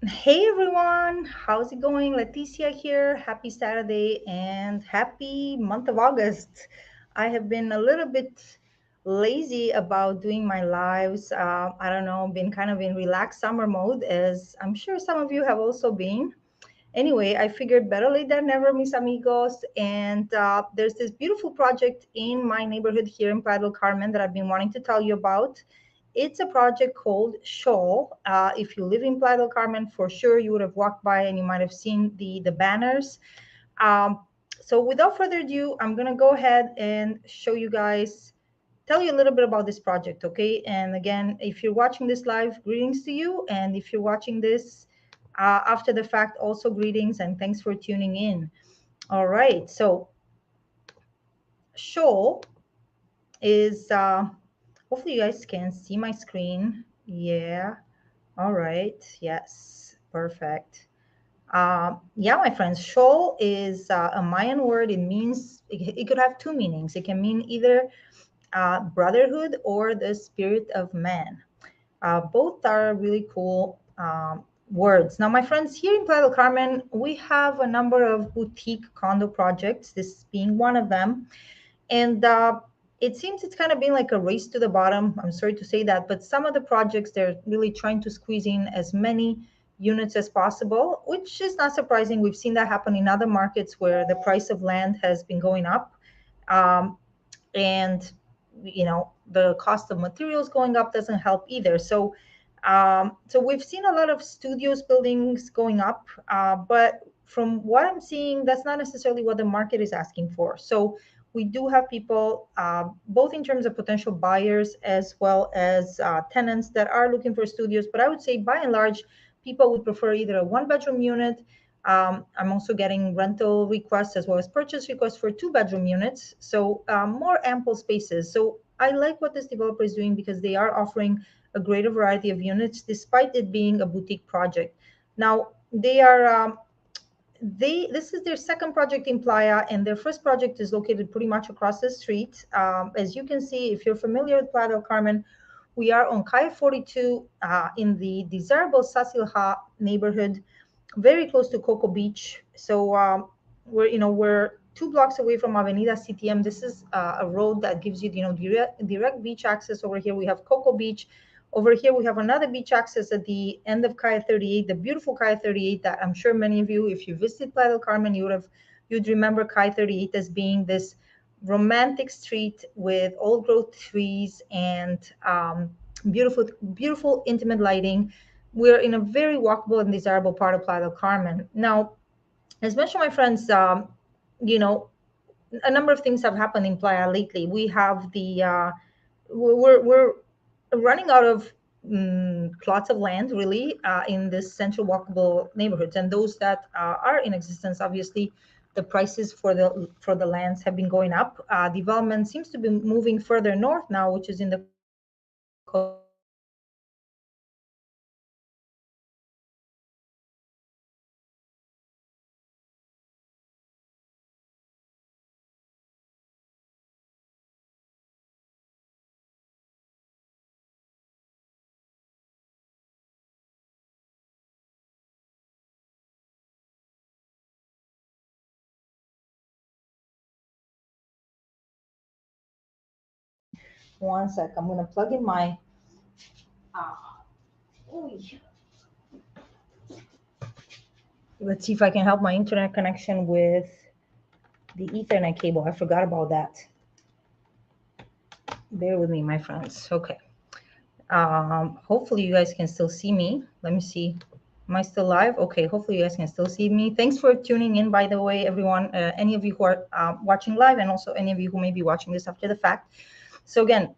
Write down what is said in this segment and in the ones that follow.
Hey everyone, how's it going? Leticia here. Happy Saturday and happy month of August. I have been a little bit lazy about doing my lives. I don't know, been kind of in relaxed summer mode, as I'm sure some of you have also been. Anyway, I figured better late than never, mis amigos. And there's this beautiful project in my neighborhood here in Playa del Carmen that I've been wanting to tell you about. It's a project called XIOL. If you live in Playa del Carmen, for sure you would have walked by and you might have seen the banners. Um, so without further ado, I'm gonna go ahead and show you guys, tell you a little bit about this project, okay? And again, if you're watching this live, greetings to you. And if you're watching this after the fact, also greetings and thanks for tuning in. All right, so show is, hopefully you guys can see my screen. Yeah, all right, yes, perfect. Yeah, my friends, shoal is a Mayan word. It means, it could have two meanings. It can mean either brotherhood or the spirit of man. Both are really cool words. Now, my friends, here in Playa del Carmen, we have a number of boutique condo projects, this being one of them. And it seems it's kind of been like a race to the bottom. I'm sorry to say that, but some of the projects, they're really trying to squeeze in as many units as possible, which is not surprising. We've seen that happen in other markets where the price of land has been going up. And the cost of materials going up doesn't help either. So we've seen a lot of studios buildings going up, but from what I'm seeing, that's not necessarily what the market is asking for. So we do have people, both in terms of potential buyers as well as tenants that are looking for studios. But I would say by and large, people would prefer either a one-bedroom unit. I'm also getting rental requests as well as purchase requests for two-bedroom units, so more ample spaces. So I like what this developer is doing because they are offering a greater variety of units despite it being a boutique project. Now they are this is their second project in Playa, and their first project is located pretty much across the street. As you can see, if you're familiar with Playa del Carmen, we are on Calle 42 in the desirable Sasilha neighborhood, very close to Coco Beach. So we're 2 blocks away from Avenida CTM. This is a road that gives you direct beach access. Over here we have Coco Beach. Over here we have another beach access at the end of Calle 38, the beautiful Calle 38 that I'm sure many of you, if you visit Playa del Carmen, you'd remember Calle 38 as being this romantic street with old growth trees and beautiful, beautiful intimate lighting. We're in a very walkable and desirable part of Playa del Carmen. Now, as mentioned, my friends, you know, a number of things have happened in Playa lately. We have we're running out of plots of land, really, in this central walkable neighborhoods, and those that are in existence, obviously, the prices for the lands have been going up. Development seems to be moving further north now, which is in the coast of Playa del Carmen. One sec, I'm going to plug in my. Ooh, let's see if I can help my internet connection with the Ethernet cable. I forgot about that. Bear with me, my friends. Okay. Hopefully you guys can still see me. Let me see. Am I still live? Okay. Hopefully you guys can still see me. Thanks for tuning in, by the way, everyone. Any of you who are watching live, and also any of you who may be watching this after the fact. So again,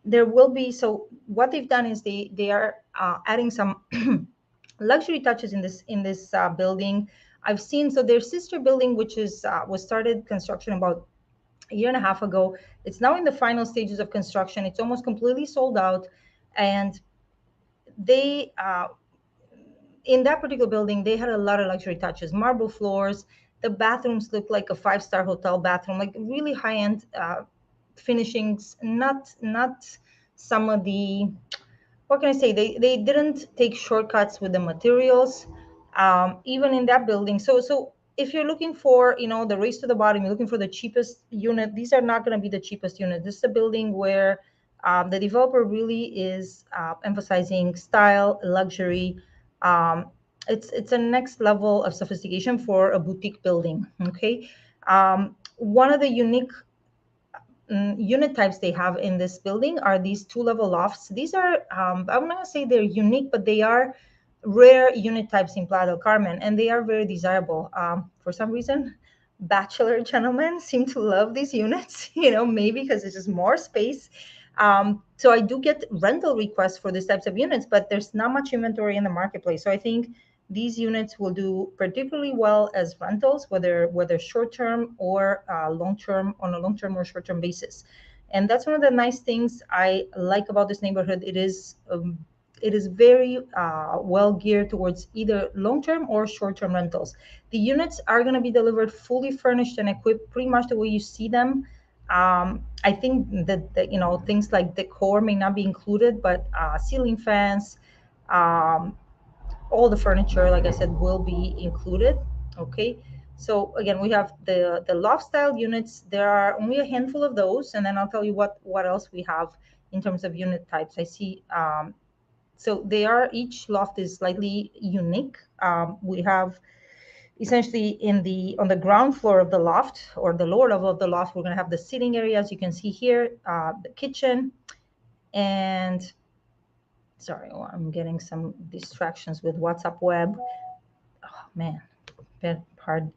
there will be. So what they've done is they are adding some luxury touches in this building. I've seen, so their sister building, which is was started construction about a year and a half ago. It's now in the final stages of construction. It's almost completely sold out, and they in that particular building they had a lot of luxury touches, marble floors. The bathrooms look like a five-star hotel bathroom, like really high-end finishings, not some of the what can I say? They didn't take shortcuts with the materials, even in that building. So if you're looking for, the race to the bottom, you're looking for the cheapest unit. These are not going to be the cheapest unit. This is a building where the developer really is emphasizing style, luxury. Um, it's a next level of sophistication for a boutique building. Okay, one of the unique unit types they have in this building are these two-level lofts. These are, I'm not going to say they're unique, but they are rare unit types in Playa del Carmen, and they are very desirable. For some reason, bachelor gentlemen seem to love these units, maybe because it's just more space. So I do get rental requests for these types of units, but there's not much inventory in the marketplace. So I think these units will do particularly well as rentals, whether short term or long term, on a long term or short term basis. And that's one of the nice things I like about this neighborhood. It is very well geared towards either long term or short term rentals. The units are going to be delivered fully furnished and equipped, pretty much the way you see them. I think that things like decor may not be included, but ceiling fans, um, all the furniture, like I said, will be included. Okay. So again, we have the loft style units. There are only a handful of those, and then I'll tell you what else we have in terms of unit types. I see. So they are, each loft is slightly unique. We have essentially on the ground floor of the loft, or the lower level of the loft, we're going to have the sitting area, as you can see here, the kitchen, and sorry, I'm getting some distractions with WhatsApp web. Oh man, pardon.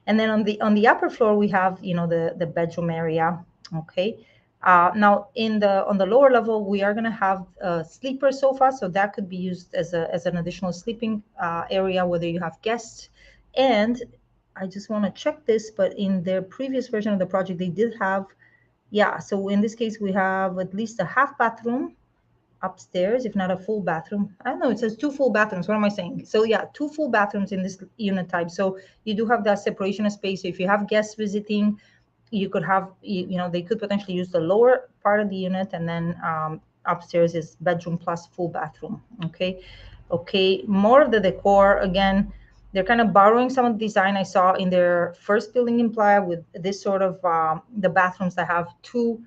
And then on the upper floor we have the bedroom area. Okay. Now on the lower level we are going to have a sleeper sofa, so that could be used as an additional sleeping area, whether you have guests. And I just want to check this, but in their previous version of the project they did have, yeah, so in this case we have at least a half bathroom upstairs, if not a full bathroom. I don't know, it says two full bathrooms. What am I saying? So yeah, two full bathrooms in this unit type. So you do have that separation of space. So if you have guests visiting, you could have, they could potentially use the lower part of the unit, and then upstairs is bedroom plus full bathroom. Okay. Okay. More of the decor, again, they're kind of borrowing some of the design I saw in their first building in Playa, with this sort of the bathrooms that have two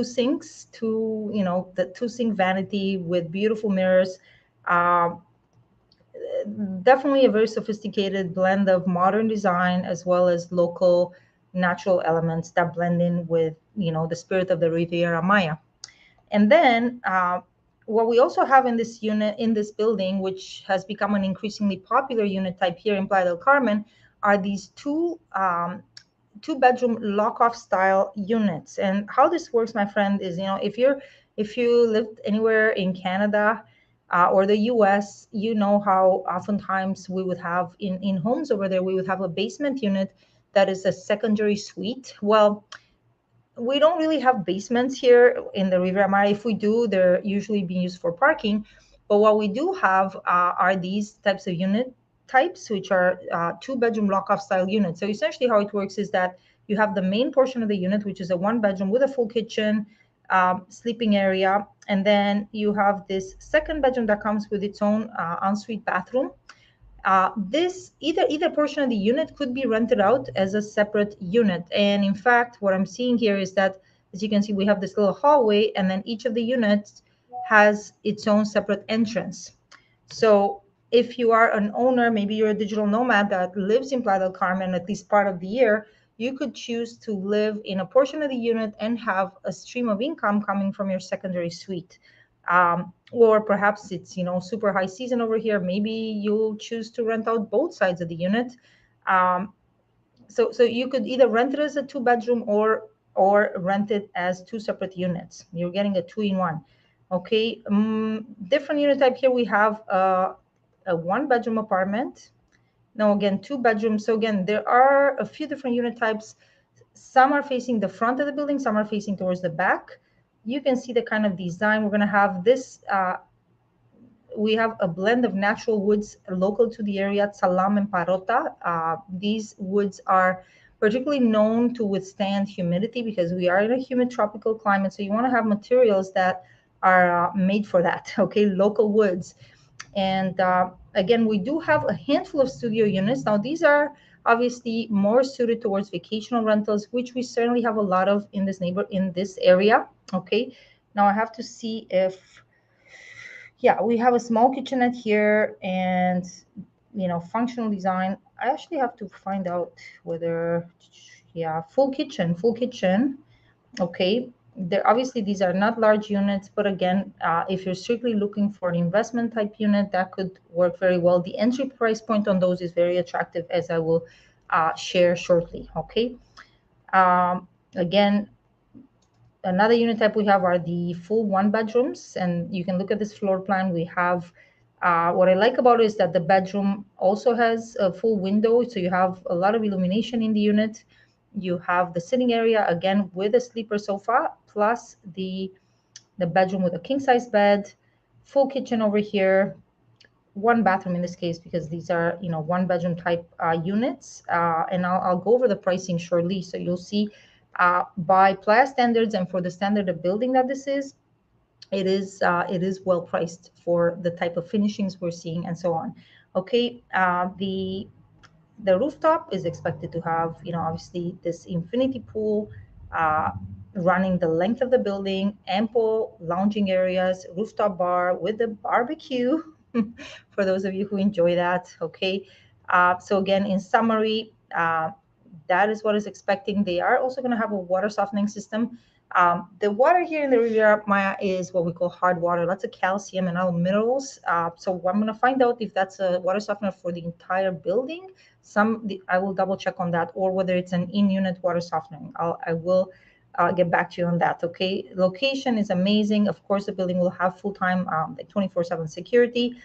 sinks, the two sink vanity with beautiful mirrors. Um, Definitely a very sophisticated blend of modern design as well as local natural elements that blend in with the spirit of the Riviera Maya. And then what we also have in this building, which has become an increasingly popular unit type here in Playa del Carmen, are these two-bedroom lock-off style units. And how this works, my friend, is if you lived anywhere in Canada or the US, you know how oftentimes we would have in homes over there, we would have a basement unit that is a secondary suite. Well, we don't really have basements here in the Riviera Maya. If we do, they're usually being used for parking. But what we do have are these types of unit types, which are two-bedroom lock-off style units. So essentially how it works is that you have the main portion of the unit, which is a one-bedroom with a full kitchen, sleeping area. And then you have this second bedroom that comes with its own ensuite bathroom. This either portion of the unit could be rented out as a separate unit. And in fact, what I'm seeing here is that, as you can see, we have this little hallway, and then each of the units has its own separate entrance. So if you are an owner, maybe you're a digital nomad that lives in Playa del Carmen at least part of the year, you could choose to live in a portion of the unit and have a stream of income coming from your secondary suite. Or perhaps it's super high season over here. Maybe you'll choose to rent out both sides of the unit. Um, so you could either rent it as a two-bedroom or rent it as two separate units. You're getting a two-in-one. Okay. Different unit type here. We have a one-bedroom apartment. Now again, two bedrooms. So again, there are a few different unit types. Some are facing the front of the building, some are facing towards the back. You can see the kind of design. We're going to have this. We have a blend of natural woods local to the area, salam and parota. These woods are particularly known to withstand humidity because we are in a humid tropical climate. So you want to have materials that are made for that. Okay, local woods. And again, we do have a handful of studio units. Now, these are obviously more suited towards vacational rentals, which we certainly have a lot of in this area. Okay, now I have to see if, yeah, we have a small kitchenette here, and functional design. I actually have to find out whether, yeah, full kitchen. Okay, there obviously these are not large units, but again, if you're strictly looking for an investment type unit, that could work very well. The entry price point on those is very attractive, as I will share shortly. Okay, again, another unit type we have are the full one bedrooms, and you can look at this floor plan. We have what I like about it is that the bedroom also has a full window, so you have a lot of illumination in the unit. You have the sitting area again with a sleeper sofa, plus the bedroom with a king size bed, full kitchen over here, one bathroom in this case, because these are one bedroom type units, and I'll go over the pricing shortly, so you'll see by Playa standards and for the standard of building that this is, it is well priced for the type of finishings we're seeing and so on. Okay, the rooftop is expected to have, obviously this infinity pool uh, running the length of the building, ample lounging areas, rooftop bar with a barbecue for those of you who enjoy that. Okay, so again, in summary, that is what is expecting. They are also going to have a water softening system. The water here in the Riviera Maya is what we call hard water. Lots of calcium and other minerals. So I'm going to find out if that's a water softener for the entire building. I will double check on that, or whether it's an in-unit water softening. I will get back to you on that. Okay, location is amazing. Of course, the building will have full-time, like 24/7 security.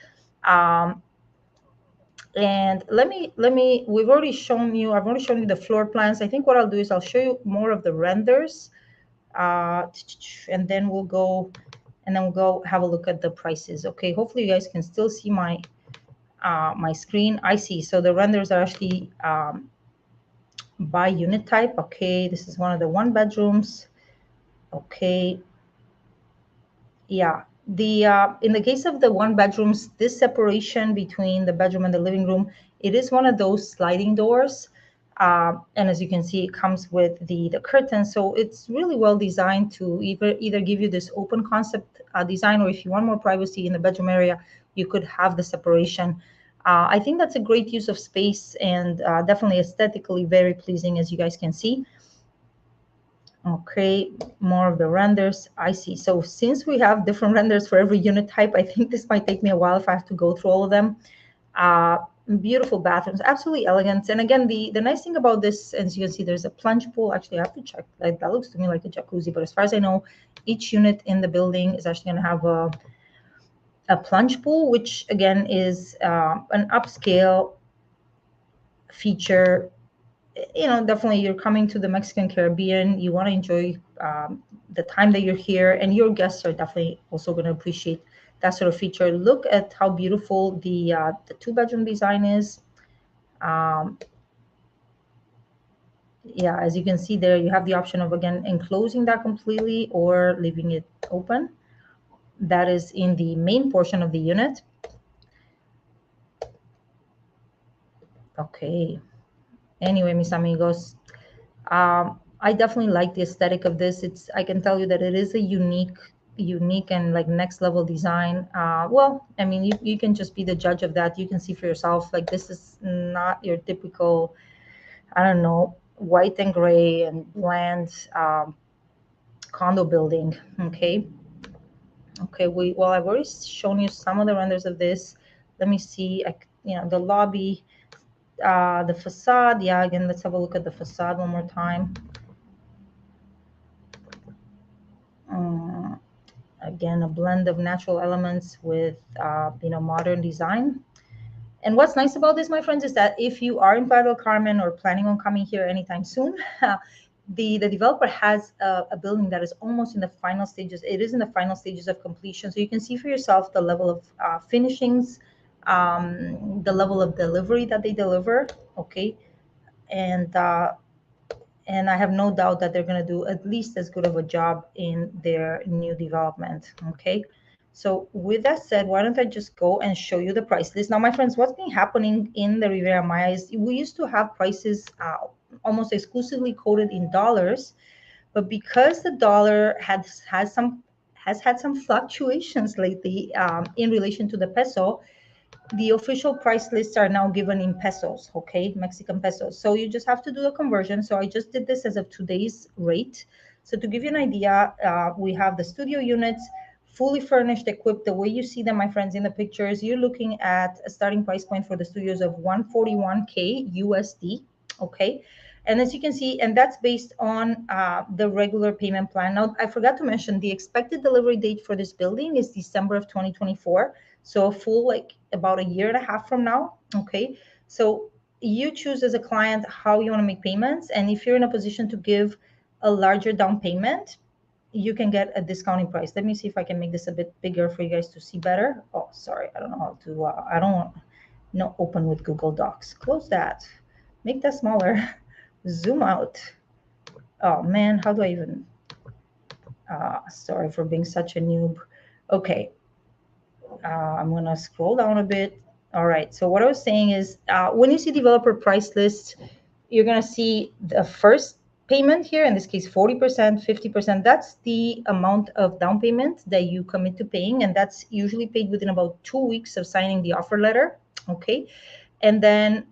And we've already shown you, I've already shown you the floor plans. I think what I'll do is I'll show you more of the renders, and then we'll go have a look at the prices. Okay, hopefully you guys can still see my screen. I see. So the renders are actually by unit type. Okay, this is one of the one bedrooms. Okay, yeah, the in the case of the one bedrooms, this separation between the bedroom and the living room, it is one of those sliding doors, and as you can see, it comes with the curtain, so it's really well designed to either give you this open concept design, or if you want more privacy in the bedroom area, you could have the separation. I think that's a great use of space, and definitely aesthetically very pleasing, as you guys can see. Okay, more of the renders. I see. So since we have different renders for every unit type, I think this might take me a while if I have to go through all of them. Beautiful bathrooms, absolutely elegant. And again, the nice thing about this, as you can see, there's a plunge pool. Actually, I have to check. Like, that looks to me like a jacuzzi, but as far as I know, each unit in the building is actually going to have a plunge pool, which again is an upscale feature. Definitely you're coming to the Mexican Caribbean. You want to enjoy the time that you're here, and your guests are definitely also going to appreciate that sort of feature. Look at how beautiful the two-bedroom design is. Yeah, as you can see there, you have the option of, again, enclosing that completely or leaving it open. That is in the main portion of the unit. Okay. Anyway, mis amigos, I definitely like the aesthetic of this. I can tell you that it is a unique and like next level design. Well, I mean, you can just be the judge of that. You can see for yourself, like, this is not your typical, I don't know, white and gray and bland condo building. Okay. Okay. Well, I've already shown you some of the renders of this. Let me see, the lobby, the facade. Yeah, again, let's have a look at the facade one more time. Again, a blend of natural elements with modern design. And what's nice about this, my friends, is that if you are in Playa del Carmen or planning on coming here anytime soon, the developer has a building that is almost in the final stages. It is in the final stages of completion, so you can see for yourself the level of finishings, the level of delivery that they deliver. Okay, and And I have no doubt that they're going to do at least as good of a job in their new development. Okay. So with that said, why don't I just go and show you the price list? Now, my friends, what's been happening in the Riviera Maya is we used to have prices almost exclusively quoted in dollars, but because the dollar has had some fluctuations lately in relation to the peso, the official price lists are now given in pesos, okay, Mexican pesos. So you just have to do a conversion. So I just did this as of today's rate. So to give you an idea, we have the studio units, fully furnished, equipped. The way you see them, my friends, in the pictures, you're looking at a starting price point for the studios of 141K USD, okay? And as you can see, and that's based on the regular payment plan. Now, I forgot to mention the expected delivery date for this building is December of 2024. So a full, like about a year and a half from now. Okay. So you choose as a client how you want to make payments. And if you're in a position to give a larger down payment, you can get a discounting price. Let me see if I can make this a bit bigger for you guys to see better. Oh, sorry. I don't know how to, I don't know, open with Google Docs. Close that. Make that smaller. Zoom out. Oh man, how do I even, sorry for being such a noob. Okay. I'm going to scroll down a bit. All right. So what I was saying is when you see developer price list, you're going to see the first payment here, in this case, 40%, 50%. That's the amount of down payment that you commit to paying. And that's usually paid within about 2 weeks of signing the offer letter. Okay. And then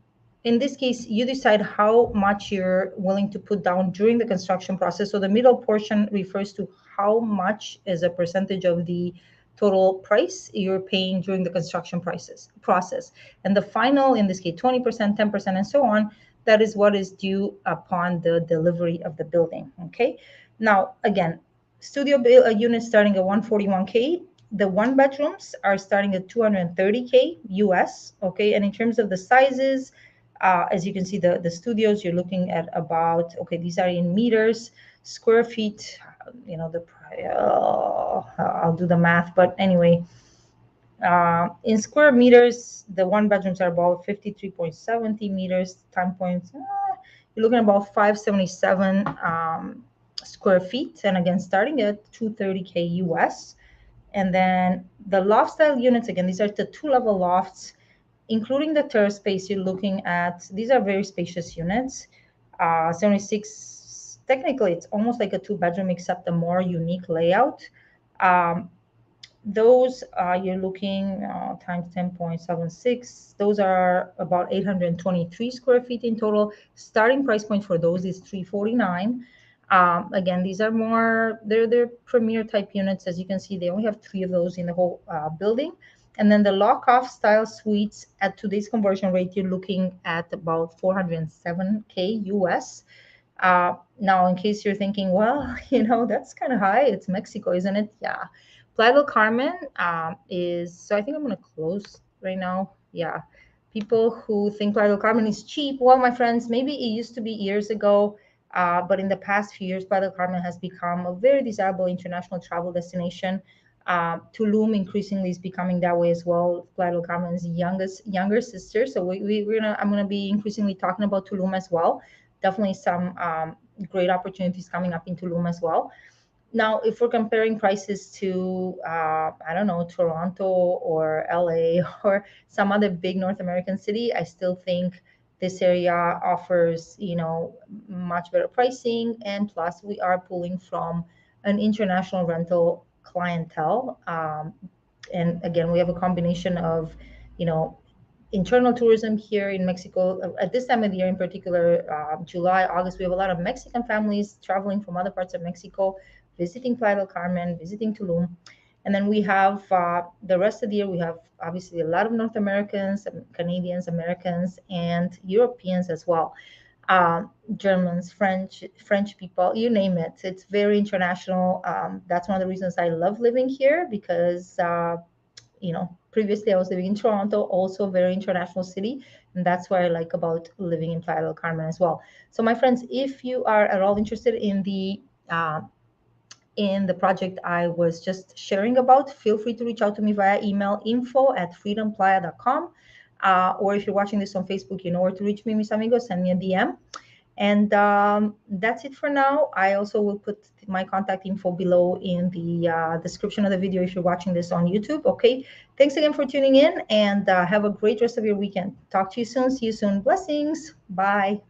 in this case, you decide how much you're willing to put down during the construction process. So the middle portion refers to how much is a percentage of the total price you're paying during the construction process. And the final, in this case, 20%, 10%, and so on, that is what is due upon the delivery of the building. Okay. Now, again, studio units starting at 141K. The one bedrooms are starting at 230K US. Okay. And in terms of the sizes, as you can see, the studios, you're looking at about, okay, these are in meters, square feet, you know, I'll do the math, but anyway, in square meters, the one bedrooms are about 53.70 meters, time points, you're looking at about 577 square feet. And again, starting at 230K US. And then the loft style units, again, these are the 2-level lofts, including the terrace space. You're looking at, these are very spacious units. 76, technically it's almost like a 2-bedroom except a more unique layout. Those you're looking times 10.76. Those are about 823 square feet in total. Starting price point for those is 349. Again, these are more, they're premier type units. As you can see, they only have 3 of those in the whole building. And then the lock-off style suites at today's conversion rate, you're looking at about 407K US. Now, in case you're thinking, well, you know, that's kind of high. It's Mexico, isn't it? Yeah. Playa del Carmen is, so I think I'm going to close right now. Yeah. People who think Playa del Carmen is cheap, well, my friends, maybe it used to be years ago, but in the past few years, Playa del Carmen has become a very desirable international travel destination. Tulum increasingly is becoming that way as well. Playa del Carmen's younger sister. So I'm gonna be increasingly talking about Tulum as well. Definitely some great opportunities coming up in Tulum as well. Now, if we're comparing prices to, I don't know, Toronto or LA or some other big North American city, I still think this area offers, you know, much better pricing. And plus, we are pulling from an international rental clientele. And again, we have a combination of, you know, internal tourism here in Mexico. At this time of the year in particular, July, August, we have a lot of Mexican families traveling from other parts of Mexico, visiting Playa del Carmen, visiting Tulum. And then we have the rest of the year, we have obviously a lot of North Americans, Canadians, Americans, and Europeans as well. Germans, French people, you name it. It's very international. That's one of the reasons I love living here because you know, previously I was living in Toronto, also a very international city, and that's what I like about living in Playa del Carmen as well. So, my friends, if you are at all interested in the project I was just sharing about, feel free to reach out to me via email, info@freedomplaya.com. Or if you're watching this on Facebook, you know where to reach me, mis amigos, send me a DM. And that's it for now. I also will put my contact info below in the description of the video if you're watching this on YouTube. Okay. Thanks again for tuning in, and have a great rest of your weekend. Talk to you soon. See you soon. Blessings. Bye.